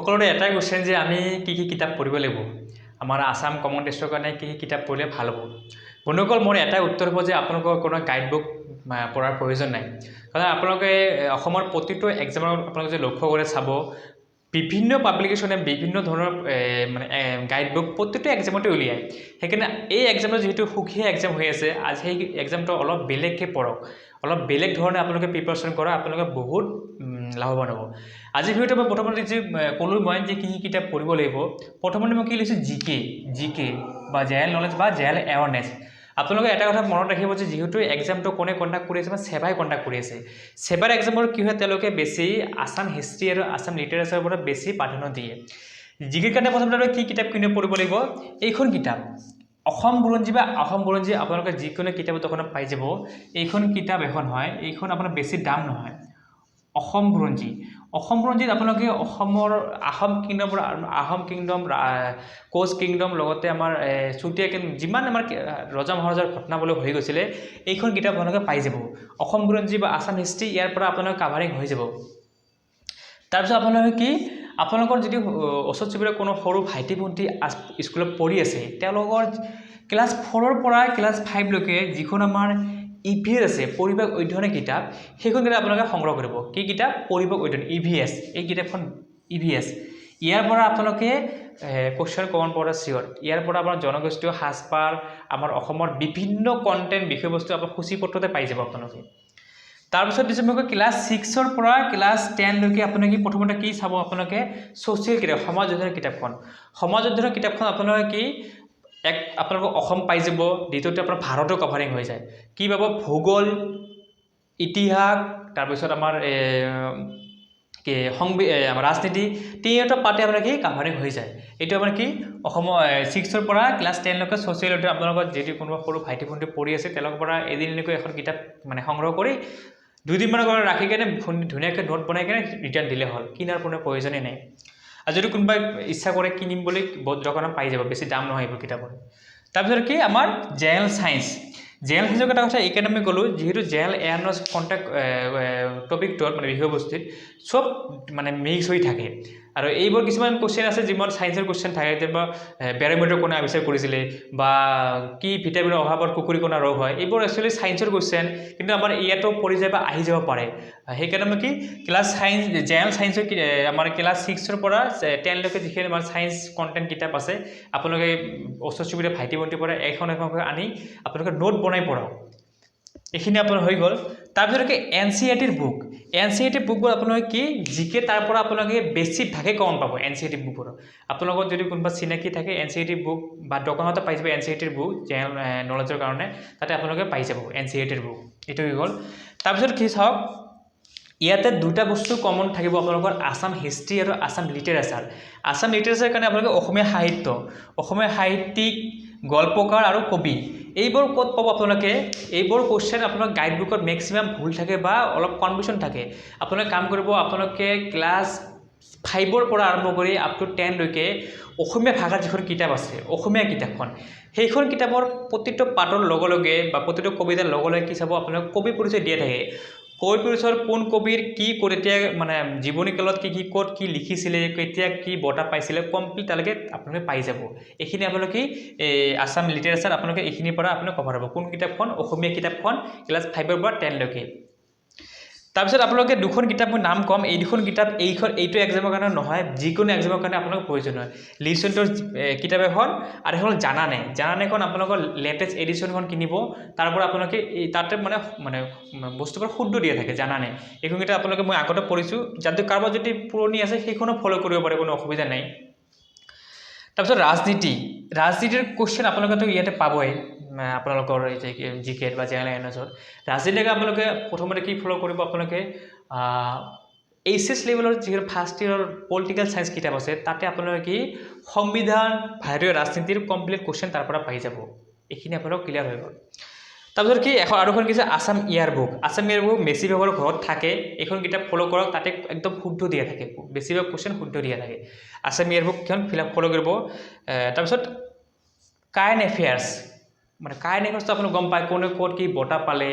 সকলোৰে এটাই কোৱেশ্চন যে আমি কি কি কিতাপ পঢ়িব লাগিব আমাৰ আসাম কমন টেষ্টৰ কাৰণে কি কি কিতাপ পঢ়িলে ভাল হ'ব বন্ধুসকল মোৰ এটাই উত্তৰ হ'ব যে আপোনালোকৰ কোনো গাইড বুক পঢ়াৰ প্ৰয়োজন নাই কাৰণ আপোনালোকে অসমৰ প্ৰতিটো এক্সামৰ আপোনালোকে যে লক্ষ্য কৰে চাব বিভিন্ন পাব্লিকেশ্যনে বিভিন্ন ধৰণৰ মানে গাইড বুক প্ৰতিটো এক্সামতে উলিয়ায় সেইকাৰণে এই এক্সামটো যিহেতু সুখীয়া এক্সাম হৈ আছে আজি সেই এক্সামটো অলপ বেলেগকৈ পঢ়ক অলপ বেলেগ ধৰণে আপোনালোকে প্ৰিপাৰেশ্যন কৰা আপোনালোকে বহুত লাভৱান হ'ব আজি ভিডিঅ'টো মই প্ৰথমতে যে ক'লোঁ মই যে কি কি কিতাপ পঢ়িব লাগিব প্ৰথমতে মই কি লৈছোঁ জিকে বা জেনেৰেল নলেজ বা জেনেৰেল এৱাৰনেছ আপোনালোকে এটা কথা মনত ৰাখিব যে যেহেতু এক্সামটো কোনে কণ্ডাক্ট কৰি আছে বা সেৱাই কণ্ডাক্ট কৰি আছে সেৱাৰ এক্সামৰ কি হয় তেওঁলোকে বেছি আসাম হিষ্ট্ৰী আৰু আসাম লিটাৰেচাৰৰ ওপৰত বেছি প্ৰাধান্য দিয়ে জিকেৰ কাৰণে প্ৰথমতে কি কিতাপ কিনি পঢ়িব লাগিব এইখন কিতাপ অসম বুৰঞ্জী আপোনালোকে যিকোনো কিতাপ দোকানত পাই যাব এইখন কিতাপ এখন হয় এইখন আপোনাৰ বেছি দাম নহয় অসম বুৰঞ্জীত আপোনালোকে অসমৰ আহোম কিংডম কোচ কিংডম লগতে আমাৰ চুতীয়া যিমান আমাৰ ৰজা মহাৰজাৰ ঘটনাৱলী হৈ গৈছিলে এইখন কিতাপ আপোনালোকে পাই যাব অসম বুৰঞ্জী বা আসাম হিষ্ট্ৰী ইয়াৰ পৰা আপোনালোকৰ কাভাৰিং হৈ যাব তাৰপিছত আপোনালোকে কি আপোনালোকৰ যদি ওচৰ চুবুৰীয়া কোনো সৰু ভাইটি ভণ্টি স্কুলত পঢ়ি আছে তেওঁলোকৰ ক্লাছ 4ৰ পৰা ক্লাছ 5 লৈকে যিখন আমাৰ ইভিএছ আছে পৰিৱেশ অধ্যয়নৰ কিতাপ সেইখন কিতাপ আপোনালোকে সংগ্ৰহ কৰিব কি কিতাপ পৰিৱেশ অধ্যয়ন ইভিএছ এই কিতাপখন ইভিএছ ইয়াৰ পৰা আপোনালোকে কোৱেশ্চন কমন পৰা চিয়ৰ ইয়াৰ পৰা আপোনাৰ জনগোষ্ঠীয় সাজপাৰ আমাৰ অসমৰ বিভিন্ন কণ্টেণ্ট বিষয়বস্তু আপোনাৰ সূচীপত্ৰতে পাই যাব আপোনালোকে তাৰপিছত দিছোঁ মই ক্লাছ 6ৰ পৰা ক্লাছ 10 লৈকে আপোনালোকে প্ৰথমতে কি চাব আপোনালোকে ছ'চিয়েল কিতাপ সমাজ অধ্যয়নৰ কিতাপখন আপোনালোকে কি এক আপোনালোকৰ অসম পাই যাব দ্বিতীয়তে আপোনাৰ ভাৰতৰ কভাৰিং হৈ যায় কি পাব ভূগোল ইতিহাস তাৰপিছত আমাৰ আমাৰ ৰাজনীতি তিনিটা পাৰ্টে আপোনাৰ কি কাভাৰিং হৈ যায় এইটো আপোনাৰ কি অসমৰ 6ৰ পৰা ক্লাছ 10 লৈকে ছ'চিয়েল অধ্যয়ন আপোনালোকৰ যদি কোনোবা সৰু ভাইটি ভণ্টি পঢ়ি আছে তেওঁলোকৰ পৰা এদিনলৈকে এখন কিতাপ মানে সংগ্ৰহ কৰি দুদিনমানৰ কাৰণে ৰাখি কেনে ধুনীয়াকৈ নোট বনাই কেনে ৰিটাৰ্ণ দিলে হ'ল কিনাৰ কোনো প্ৰয়োজনেই নাই আৰু যদি কোনোবাই ইচ্ছা কৰে কিনিম বুলি দোকানত পাই যাব বেছি দাম নহয় এইবোৰ কিতাপৰ তাৰপিছত কি আমাৰ জেনেৰেল সায়েন্সৰ কথা এইকাৰণে আমি ক'লোঁ যিহেতু জেনেৰেল এৱাৰনেছ কণ্টেক্ট টপিকটোত মানে বিষয়বস্তুত চব মানে মিক্স হৈ থাকে আৰু এইবোৰ কিছুমান কুৱেশ্চন আছে যিমান সায়েন্সৰ কুৱেশ্চন থাকে যেনিবা বেৰ'মিটাৰ কোনে আৱিষ্কাৰ কৰিছিলে বা কি ভিটামিনৰ অভাৱত কুকুৰী কোনা ৰোগ হয় এইবোৰ একচুৱেলি সায়েন্সৰ কুৱেশ্চন কিন্তু আমাৰ ইয়াতো পৰি যায় বা আহি যাব পাৰে সেইকাৰণে আমি কি ক্লাছ জেনেৰেল সায়েন্সৰ আমাৰ ক্লাছ 6ৰ পৰা 10 লৈকে যিখিনি আমাৰ সায়েন্স কণ্টেণ্ট কিতাপ আছে আপোনালোকে ওচৰ চুবুৰীয়া ভাইটি ভণ্টিৰ পৰা এখন আনি আপোনালোকে নোট বনাই পঢ়ক এইখিনি আপোনাৰ হৈ গ'ল তাৰপিছত কি এনচিইআৰটিৰ বুকবোৰ আপোনালোকে কি জিকে তাৰ পৰা আপোনালোকে বেছিভাগে কমন পাব এনচিইআৰটি বুকবোৰ আপোনালোকৰ যদি কোনোবা চিনাকি থাকে এনচিইআৰটি বুক বা দোকানতে পাই যাব এনচিইআৰটিৰ বুক জেনেৰেল নলেজৰ কাৰণে তাতে আপোনালোকে পাই যাব এনচিইআৰটিৰ বুক এইটো হৈ গ'ল তাৰপিছত কি চাওক ইয়াতে দুটা বস্তু কমন থাকিব আপোনালোকৰ আসাম হিষ্ট্ৰী আৰু আসাম লিটাৰেচাৰ কাৰণে আপোনালোকে অসমীয়া সাহিত্যিক গল্পকাৰ আৰু কবি এইবোৰ ক'ত পাব আপোনালোকে এইবোৰ কোৱেশ্চন আপোনাৰ গাইড বুকত মেক্সিমাম ভুল থাকে বা অলপ কনফিউশ্যন থাকে আপোনালোকে কাম কৰিব আপোনালোকে ক্লাছ 5ৰ পৰা আৰম্ভ কৰি আপ টু 10 লৈকে অসমীয়া ভাষাৰ যিখন কিতাপ আছে অসমীয়া কিতাপখন সেইখন কিতাপৰ প্ৰতিটো পাঠৰ লগে লগে বা প্ৰতিটো কবিতাৰ লগে লগে কি চাব আপোনালোকে কবি পৰিচয় দিয়া থাকে কবি পৰিচয়ৰ কোন কবিৰ কি এতিয়া মানে জীৱনীকালত কি ক'ত কি লিখিছিলে কেতিয়া কি বঁটা পাইছিলে কমপ্লিট তালৈকে আপোনালোকে পাই যাব এইখিনি আপোনালোকে আসাম লিটাৰেচাৰ আপোনালোকে এইখিনিৰ পৰা আপোনালোকে কভাৰ হ'ব কোন কিতাপখন অসমীয়া কিতাপখন ক্লাছ 5ৰ পৰা 10 লৈকে তাৰপিছত আপোনালোকে দুখন কিতাপ মই নাম কম এই দুখন কিতাপ এইটো এক্সামৰ কাৰণে নহয় যিকোনো এক্সামৰ কাৰণে আপোনালোকৰ প্ৰয়োজন হয় লিচেণ্টৰ কিতাপ এখন আৰু এখন জানানেখন আপোনালোকৰ লেটেষ্ট এডিশ্যনখন কিনিব তাৰ পৰা আপোনালোকে তাতে মানে বস্তুবোৰ শুদ্ধ দিয়া থাকে জানানে এইখন কিতাপ আপোনালোকে মই আগতে পঢ়িছোঁ যাতে কাৰোবাৰ যদি পুৰণি আছে সেইখনো ফ'ল' কৰিব পাৰে কোনো অসুবিধা নাই তাৰপিছত ৰাজনীতিৰ কুৱেশ্চন আপোনালোকেতো ইয়াতে পাবই আপোনালোকৰ এই যে জিকে বা জেনেৰেল এৱাৰনেছত ৰাজনীতিকে আপোনালোকে প্ৰথমতে কি ফ'ল' কৰিব আপোনালোকে এইচএছ লেভেলৰ যিহেতু ফাৰ্ষ্ট ইয়াৰৰ পলিটিকেল চায়েন্স কিতাপ আছে তাতে আপোনালোকে কি সংবিধান ভাৰতীয় ৰাজনীতিৰ কমপ্লিট কুৱেশ্চন তাৰ পৰা পাই যাব এইখিনি আপোনালোক ক্লিয়াৰ হৈ গ'ল তাৰপিছত কি আৰু এখন কি আছে আসাম ইয়াৰ বুক বেছিভাগৰ ঘৰত থাকে এইখন কিতাপ ফ'ল' কৰক তাতে একদম শুদ্ধ দিয়া থাকে বেছিভাগ কুৱেশ্চন শুদ্ধ দিয়া থাকে আসাম ইয়াৰ বুকখন ফ'ল' কৰিব তাৰপিছত কাৰেণ্ট এফেয়াৰ্ছটো আপুনি গম পায় কোনে ক'ত কি বঁটা পালে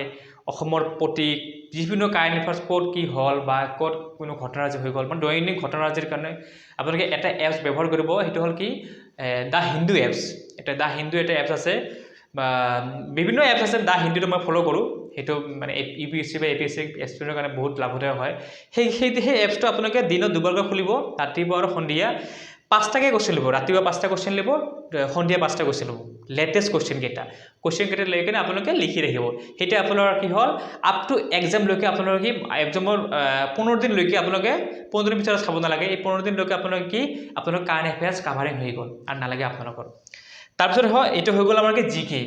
অসমৰ প্ৰতীক বিভিন্ন কাৰেণ্ট এফেয়াৰ্ছ ক'ত কি হ'ল বা ক'ত কোনো ঘটনাৰাজি হৈ গ'ল মানে দৈনিক ঘটনাৰাজিৰ কাৰণে আপোনালোকে এটা এপছ ব্যৱহাৰ কৰিব সেইটো হ'ল কি দ্য হিন্দু এপছ এটা দ্য হিন্দু এটা এপছ আছে বা বিভিন্ন এপছ আছে দ্য হিন্দুটো মই ফ'ল' কৰোঁ সেইটো মানে UPSC বা APSC ষ্টুডেণ্টৰ কাৰণে বহুত লাভদায়ক হয় সেই এপছটো আপোনালোকে দিনত দুবাৰকৈ খুলিব ৰাতিপুৱা আৰু সন্ধিয়া 5টাকৈ কোৱেশ্চন ল'ব ৰাতিপুৱা 5টা কোৱেশ্চন ল'ব সন্ধিয়া 5টা কোৱেশ্চন ল'ব লেটেষ্ট কোৱেশ্চন কেইটা লৈ কিনে আপোনালোকে লিখি ৰাখিব সেইটো আপোনাৰ কি হ'ল আপ টু এক্সামলৈকে আপোনালোকে কি এক্সামৰ 15 দিনলৈকে আপোনালোকে 15 দিন পিছত চাব নালাগে এই 15 দিনলৈকে আপোনালোকে কি আপোনালোকৰ কাৰেণ্ট এফেয়াৰ্ছ কাভাৰিং হৈ গ'ল আৰু নালাগে আপোনালোকৰ তাৰপিছত হয় এইটো হৈ গ'ল আমাৰ কি জিকে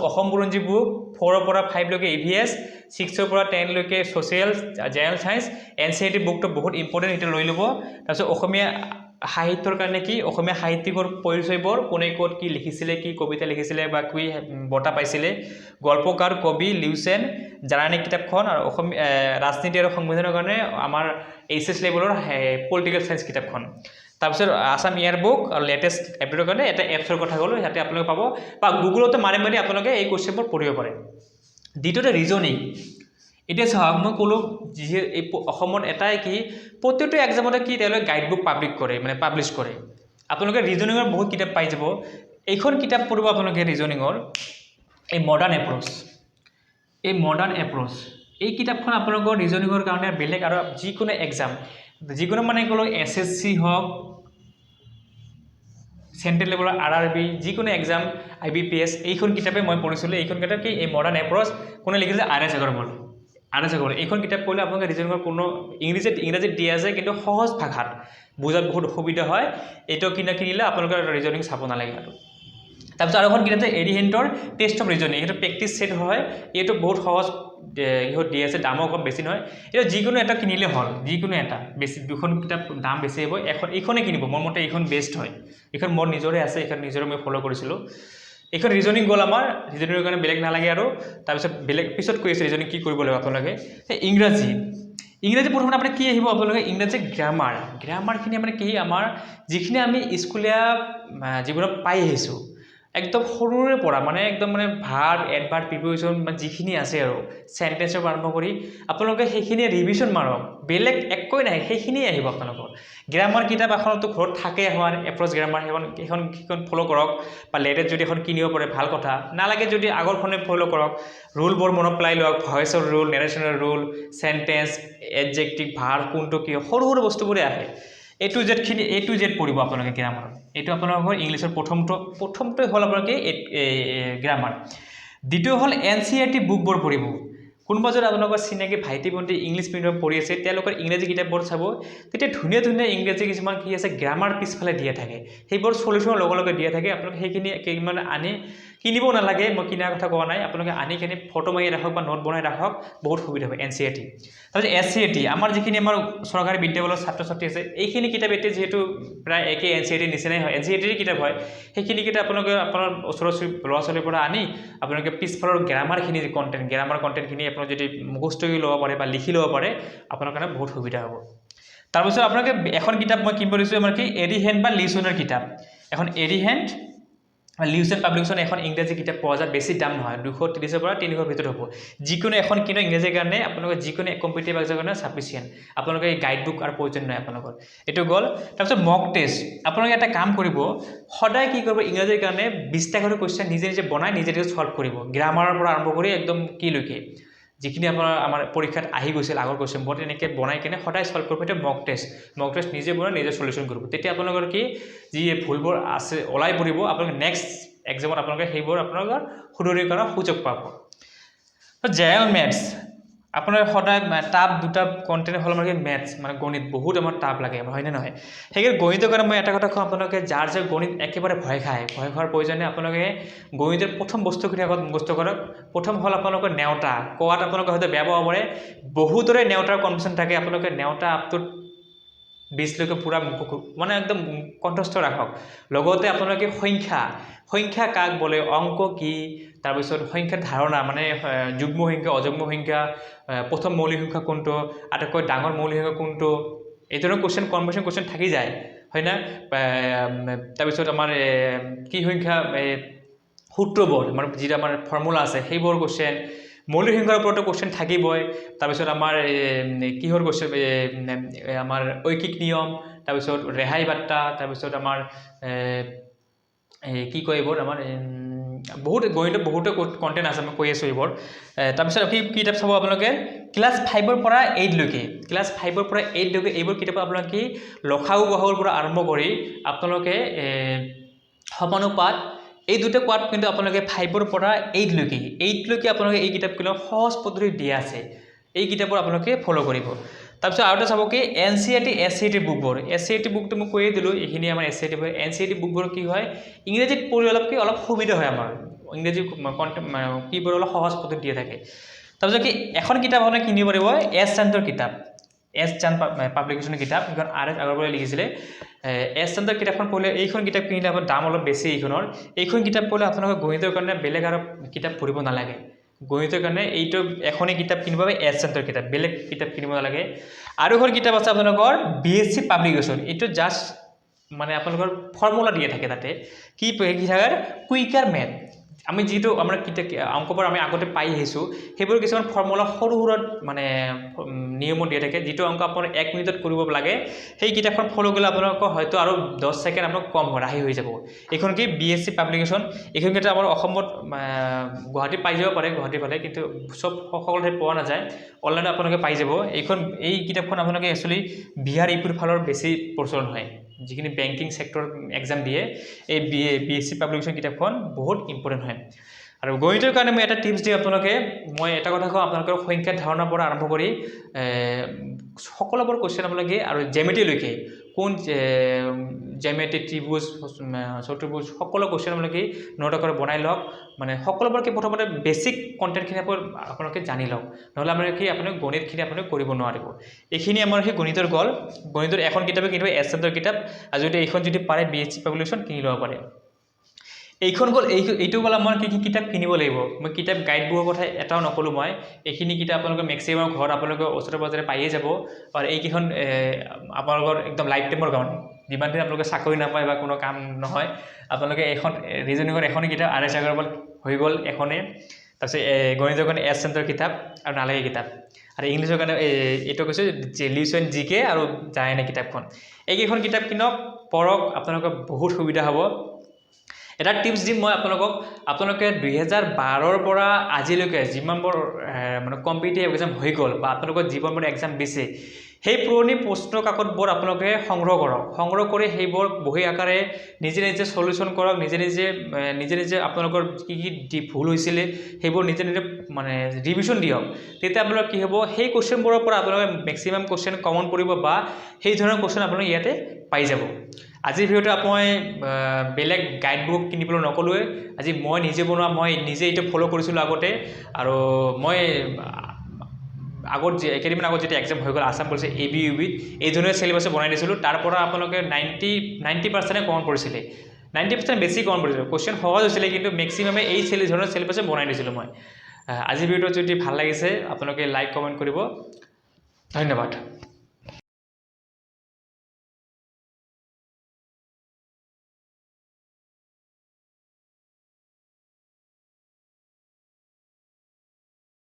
অসম বুৰঞ্জী বুক 4 পৰা 5 লৈকে EVS 6 পৰা 10 লৈকে ছ'চিয়েল জেনেৰেল সায়েন্স NCERT বুকটো বহুত ইম্পৰ্টেণ্ট এইটো লৈ ল'ব তাৰপিছত অসমীয়া সাহিত্যৰ কাৰণে কি অসমীয়া সাহিত্যিকৰ পৰিচয়বোৰ কোনে ক'ত কি লিখিছিলে কি কবিতা লিখিছিলে বা কি বঁটা পাইছিলে গল্পকাৰ কবি লিউচেন জাৰ্ণি কিতাপখন আৰু অসমীয়া ৰাজনীতি আৰু সংবিধানৰ কাৰণে আমাৰ HS লেভেলৰ পলিটিকেল সায়েন্স কিতাপখন তাৰপিছত আসাম ইয়াৰ বুক আৰু লেটেষ্ট আপডেটৰ কাৰণে এটা এপছৰ কথা ক'লোঁ ইয়াতে আপোনালোকে পাব বা গুগলতে মাৰি আপোনালোকে এই কুৱেশ্যনবোৰ পঢ়িব পাৰে দ্বিতীয়তে ৰিজনিং এতিয়া চাওক মই ক'লোঁ যিহে এই অসমত এটাই কি প্ৰত্যেকটো এক্সামতে কি তেওঁলোকে গাইড বুক পাব্লিছ কৰে আপোনালোকে ৰিজনিঙৰ বহুত কিতাপ পাই যাব এইখন কিতাপ পঢ়িব আপোনালোকে ৰিজনিঙৰ এই মডাৰ্ণ এপ্ৰ'চ এই কিতাপখন আপোনালোকৰ ৰিজনিঙৰ কাৰণে বেলেগ আৰু যিকোনো এক্সাম যিকোনো মানে ক'লোঁ SSC হওক চেণ্ট্ৰেল লেভেলৰ RRB যিকোনো এক্সাম IBPS এইখন কিতাপে মই পঢ়িছিলোঁ এইখন কিতাপ কি এই মডাৰ্ণ এপ্ৰ'চ কোনে লিখিছে RS আগৰৱাল এইখন কিতাপ পঢ়িলে আপোনালোকে ৰিজনিঙৰ কোনো ইংৰাজীত দিয়া আছে কিন্তু সহজ ভাষাত বুজাত বহুত অসুবিধা হয় এইটো কিনিলে আপোনালোকে ৰিজনিং চাব নালাগে আৰু তাৰপিছত আৰু এখন কিতাপ আছে এৰিহেণ্টৰ টেষ্ট অফ ৰিজনিং এইটো প্ৰেক্টিছ ছেট হয় এইটো বহুত সহজ ইহঁত দি আছে দামো কম বেছি নহয় এইটো যিকোনো এটা কিনিলে হ'ল যিকোনো এটা বেছি দুখন কিতাপ দাম বেছি হ'ব এইখনে কিনিব মোৰ মতে এইখন বেষ্ট হয় এইখন মোৰ নিজৰে আছে এইখন নিজৰে মই ফ'ল' কৰিছিলোঁ এইখন ৰিজনিং গ'ল আমাৰ ৰিজনিঙৰ কাৰণে বেলেগ নালাগে আৰু তাৰপিছত বেলেগ পিছত কৈ আছে ৰিজনিং কি কৰিব লাগিব আপোনালোকে ইংৰাজী প্ৰথমতে আপুনি কি আহিব আপোনালোকে ইংৰাজী গ্ৰামাৰখিনি মানে কি আমাৰ যিখিনি আমি স্কুলীয়া জীৱনত পাই আহিছোঁ একদম সৰুৰে পৰা মানে একদম মানে ভাৰ্ব এডভাৰ্ব প্ৰিপ'জিশ্যন মানে যিখিনি আছে আৰু চেণ্টেন্সৰ পৰা আৰম্ভ কৰি আপোনালোকে সেইখিনি ৰিভিশ্যন মাৰক বেলেগ একোৱেই নাই সেইখিনিয়ে আহিব আপোনালোকৰ গ্ৰামাৰ কিতাপ এখনতো ঘৰত থাকে এখন এপ্ৰ'চ গ্ৰামাৰ সেইখন ফ'ল' কৰক বা লেটেষ্ট যদি এখন কিনিব পাৰে ভাল কথা নালাগে যদি আগৰখনে ফ'ল' কৰক ৰুলবোৰ মনত পেলাই লওক ভইচৰ ৰুল নেৰেশ্যনৰ ৰুল চেণ্টেন্স এডজেক্টিভ ভাৰ্ব কোনটো কি সৰু বস্তুবোৰে আহে A to Z পঢ়িব আপোনালোকে গ্ৰামাৰত এইটো আপোনালোকৰ ইংলিছৰ প্ৰথমটো হ'ল আপোনালোকে গ্ৰামাৰ দ্বিতীয় হ'ল NCERT বুকবোৰ পঢ়িব কোনোবা যদি আপোনালোকৰ চিনাকি ভাইটি ভণ্টি ইংলিছ মিডিয়াম পঢ়ি আছে তেওঁলোকৰ ইংৰাজী কিতাপবোৰ চাব তেতিয়া ধুনীয়া ইংৰাজী কিছুমান কি আছে গ্ৰামাৰ পিছফালে দিয়া থাকে সেইবোৰ সলিউশ্যনৰ লগে দিয়া থাকে আপোনালোকে সেইখিনি কেইমান আনি কিনিব নালাগে মই কিনাৰ কথা কোৱা নাই আপোনালোকে আনি কিনে ফটো মাৰি ৰাখক বা নোট বনাই ৰাখক বহুত সুবিধা হয় NCERT তাৰপিছত SCERT আমাৰ যিখিনি আমাৰ চৰকাৰী বিদ্যালয়ৰ ছাত্ৰ ছাত্ৰী আছে এইখিনি কিতাপ এতিয়া যিহেতু প্ৰায় একে NCERT নিচিনাই হয় NCERT কিতাপ হয় সেইখিনি কিতাপ আপোনালোকে আপোনাৰ ওচৰৰ ল'ৰা ছোৱালীৰ পৰা আনি আপোনালোকে পিছফালৰ গ্ৰামাৰখিনি গ্ৰামাৰ কণ্টেণ্টখিনি আপোনালোকে যদি মুখস্থ কৰি ল'ব পাৰে বা লিখি ল'ব পাৰে আপোনাৰ কাৰণে বহুত সুবিধা হ'ব তাৰপিছত আপোনালোকে এখন কিতাপ মই কিনিব দিছোঁ আমাৰ কি এৰিহেণ্ট বা লিউচেনৰ কিতাপ এখন এৰিহেণ্ট লিউচেন পাব্লিকেশ্যন এখন ইংৰাজী কিতাপ পোৱা যায় বেছি দাম নহয় 230 পৰা 300 ভিতৰত হ'ব যিকোনো এখন কিনো ইংৰাজীৰ কাৰণে আপোনালোকে যিকোনো কম্পিটিটিভ এক্সামৰ কাৰণে সাফিচিয়েণ্ট আপোনালোকে এই গাইড বুক আৰু প্ৰয়োজন নাই আপোনালোকৰ এইটো গ'ল তাৰপিছত মক টেষ্ট আপোনালোকে এটা কাম কৰিব সদায় কি কৰিব ইংৰাজীৰ কাৰণে 20টা কৰি কুৱেশ্যন নিজে বনাই নিজে সলভ কৰিব গ্ৰামাৰৰ পৰা আৰম্ভ কৰি একদম কি লৈকে যিখিনি আমাৰ পৰীক্ষাত আহি গৈছিল আগৰ কুৱেশ্যনবোৰ তেনেকৈ বনাই কিনে সদায় সলভ কৰিব সেইটো মক টেষ্ট নিজে বনাই নিজে সলিউশ্যন কৰিব তেতিয়া আপোনালোকৰ কি যি ভুলবোৰ আছে ওলাই পৰিব আপোনালোকে নেক্সট এক্সামত আপোনালোকে সেইবোৰ আপোনালোকৰ শুধৰি কৰাৰ সুযোগ পাব জেনেৰেল মেথছ আপোনাৰ সদায় টাপ দুটা কণ্টেণ্ট হ'ল আমাৰ মেথছ মানে গণিত বহুত আমাৰ টাপ লাগে হয়নে নহয় সেইকাৰণে গণিতৰ কাৰণে মই এটা কথা কওঁ আপোনালোকে যাৰ গণিত একেবাৰে ভয় খোৱাৰ প্ৰয়োজনে আপোনালোকে গণিতৰ প্ৰথম বস্তুখিনি আগত মুখস্থ কৰক প্ৰথম হ'ল আপোনালোকৰ নেওতা কোৱাত আপোনালোকে হয়তো বেয়া পাব পাৰে বহুতৰে নেওতাৰ কনফিউশ্যন থাকে আপোনালোকে নেওতা আপ টু 20 লৈকে পুৰা মানে একদম কণ্ঠস্থ ৰাখক লগতে আপোনালোকে সংখ্যা কাক বোলে অংক কি তাৰপিছত সংখ্যাৰ ধাৰণা মানে যুগ্ম সংখ্যা অযুগ্ম সংখ্যা প্ৰথম মৌলিক সংখ্যা কোনটো আটাইতকৈ ডাঙৰ মৌলিক সংখ্যা কোনটো এই ধৰণৰ কনভাৰ্চন কুৱেশ্যন থাকি যায় হয় না তাৰপিছত আমাৰ কি সংখ্যা সূত্ৰবোৰ মানে যিটো আমাৰ ফৰ্মুলা আছে সেইবোৰ কুৱেশ্যন মৌলিক সংখ্যাৰ ওপৰতো কুৱেশ্যন থাকিবই তাৰপিছত আমাৰ কিহৰ কুৱেশ্যন আমাৰ ঐকিক নিয়ম তাৰপিছত ৰেহাই বাৰ্তা তাৰপিছত আমাৰ কি কয় এইবোৰ আমাৰ বহুত গণিত বহুতো কণ্টেণ্ট আছে মই কৈ আছোঁ এইবোৰ তাৰপিছত কি কিতাপ চাব আপোনালোকে ক্লাছ 5ৰ পৰা 8 লৈকে ক্লাছ 5ৰ পৰা 8 লৈকে এইবোৰ কিতাপ আপোনালোকে লখাও গহাওৰ পৰা আৰম্ভ কৰি আপোনালোকে সমানুপাত এই দুটা কোৱাত কিন্তু আপোনালোকে 5ৰ পৰা 8 লৈকে আপোনালোকে এই কিতাপবিলাক সহজ পদ্ধতি দিয়া আছে এই কিতাপবোৰ আপোনালোকে ফলো কৰিব তাৰপিছত আৰু এটা চাব কি NCERT SCERT বুকবোৰ SCERT বুকটো মই কৈয়ে দিলোঁ এইখিনি আমাৰ NCERT বুকবোৰ কি হয় ইংৰাজীত পঢ়ি অলপ সুবিধা হয় আমাৰ ইংৰাজী কিবোৰ অলপ সহজ পদ্ধতি দিয়া থাকে তাৰপিছত কি এখন কিতাপ আপোনালোকে কিনিব পাৰিব এছ চান্দৰ কিতাপ এছ চান্দ পাব্লিকেশ্যনৰ কিতাপ এখন RS আগৰ পৰা লিখিছিলে এছ চান্দৰ কিতাপখন পঢ়িলে এইখন কিতাপ কিনিলে আপোনাৰ দাম অলপ বেছি এইখন কিতাপ পঢ়িলে আপোনালোকে গণিতৰ কাৰণে বেলেগ আৰু কিতাপ পঢ়িব নালাগে গণিতৰ কাৰণে এইটো এখনে কিতাপ কিনিব পাৰে এছ চান্দৰ কিতাপ বেলেগ কিতাপ কিনিব নালাগে আৰু এখন কিতাপ আছে আপোনালোকৰ BSc পাব্লিকেশ্যন এইটো জাষ্ট মানে আপোনালোকৰ ফৰ্মুলা দিয়া থাকে তাতে কি থাকে কুইকাৰ মেথ আমি যেটো আমাৰ কিতাপ অংকবোৰ আমি আগতে পাই আহিছোঁ সেইবোৰ কিছুমান ফৰ্মুলা সৰু মানে নিয়ম দিয়া থাকে যেটো অংক আপোনাৰ 1 মিনিটত কৰিব লাগে সেই কিতাপখন ফলো কৰিলে আপোনালোকৰ হয়তো আৰু 10 সেকেন্ড আপোনাক কম ৰাহি হৈ যাব এখন কি BSc পাব্লিকেশ্যন এখন কিতাপ আমাৰ অসমত গুৱাহাটী পাই যাব পাৰে গুৱাহাটী ফালে কিন্তু সব সকলো ঠাইত পোৱা নাযায় অনলাইন আপোনালোকে পাই যাব এই কিতাপখন আপোনালোকে একচুয়ালি বিহাৰ ইউপিৰ ফালৰ বেছি প্ৰচলন হয় যিখিনি বেংকিং সেক্টৰ এক্সাম দিয়ে এই BSc পাব্লিকেশ্যন কিতাপখন বহুত ইম্পৰ্টেন্ট হয় আৰু গণিতৰ কাৰণে মই এটা টিপছ দিম আপোনালোকে মই এটা কথা কওঁ আপোনালোকৰ সংখ্যাৰ ধাৰণাৰ পৰা আৰম্ভ কৰি সকলোবোৰ কোৱেশ্চন আপোনালোকে আৰু জ্যামিতি লৈকে কোন জ্যামিতি ত্ৰিভুজ চতুৰ্ভুজ সকলো কোৱেশ্চন আপোনালোকে নোট আকাৰে বনাই লওক মানে সকলোবোৰকে প্ৰথমতে বেসিক কন্টেন্টখিনি আপোনালোকে জানি লওক নহলে আমাৰ কি আপুনি গণিতখিনি আপুনি কৰিব নোৱাৰিব এইখিনি আমাৰ কি গণিতৰ গল গণিতৰ এখন কিতাপে কিন্তু এছ চান্দৰ কিতাপ আৰু যদি এইখন যদি পাৰে BSc পাব্লিকেশ্যন কিনি লব পাৰে এইখন গল এইটো গল আমাৰ কি কিতাপ কিনিব লাগিব মই কিতাপ গাইড বুকৰ কথা এটাও নকলো মই এইখিনি কিতাপ আপোনালোকে ম্যাক্সিমাম ঘৰ আপোনালোকে ওচৰে পাজৰে পাইয়ে যাব আৰু এইকেইখন আপোনালোকৰ একদম লাইফ টাইমৰ কাৰণে যিমান দিন আপোনালোকে চাকৰি নাপায় বা কোনো কাম নহয় আপোনালোকে এখন ৰিজনিঙৰ এখন কিতাপ RS আগৰৱাল হৈ গল এখনে তাৰপিছত গণিতৰ কাৰণে এছ চান্দৰ কিতাপ আৰু নালাগে কিতাপ আৰু ইংলিছৰ কাৰণে এইটো কৈছে লিউচন GK আৰু জায়নে কিতাপখন এইকেইখন কিতাপ কিনক পঢ়ক আপোনালোকৰ বহুত সুবিধা হ'ব এটা টিপছ দিম মই আপোনালোকে 2012ৰ পৰা আজিলৈকে যিমানবোৰ মানে কম্পিটিটিভ এক্সাম হৈ গল বা আপোনালোকৰ জীৱনবোৰ এক্সাম দিছে সেই পুৰণি প্ৰশ্ন কাকতবোৰ আপোনালোকে সংগ্ৰহ কৰি সেইবোৰ বহি আকাৰে নিজে নিজে সলিউশন কৰক নিজে নিজে আপোনালোকৰ কি ভুল হৈছিলে সেইবোৰ নিজে মানে ৰিভিজন দিয়ক তেতিয়া আপোনালোকৰ কি হ'ব সেই কোৱেশ্চনবোৰৰ পৰা আপোনালোকে ম্যাক্সিমাম কোৱেশ্চন কমন পৰিব বা সেই ধৰণৰ কোৱেশ্চন আপোনালোকে ইয়াতে পাই যাব আজি ভিডিওটো মই বেলেগ গাইড বুক কিনিবলৈ নকলোৱে আজি মই নিজে বনোৱা মই নিজে এটা ফলো কৰিছিলো আগতে আৰু মই আগত যে একাডেমিৰ আগত যেটা এক্সাম হৈ গল আসাম পুলিচ ABUB এই ধৰণৰ সিলেবাস বনাই দিছিলো তাৰ পৰা আপোনালোকে 90% কমন পৰিছিলে 90% বেছি কমন পৰিছিল কোৱেশ্চন সহজ হৈছিল কিন্তু ম্যাক্সিমামে এই ধৰণৰ সিলেবাস বনাই দিছিলো মই আজি ভিডিওটো যদি ভাল লাগিছে আপোনালোকে লাইক কমেন্ট কৰিব ধন্যবাদ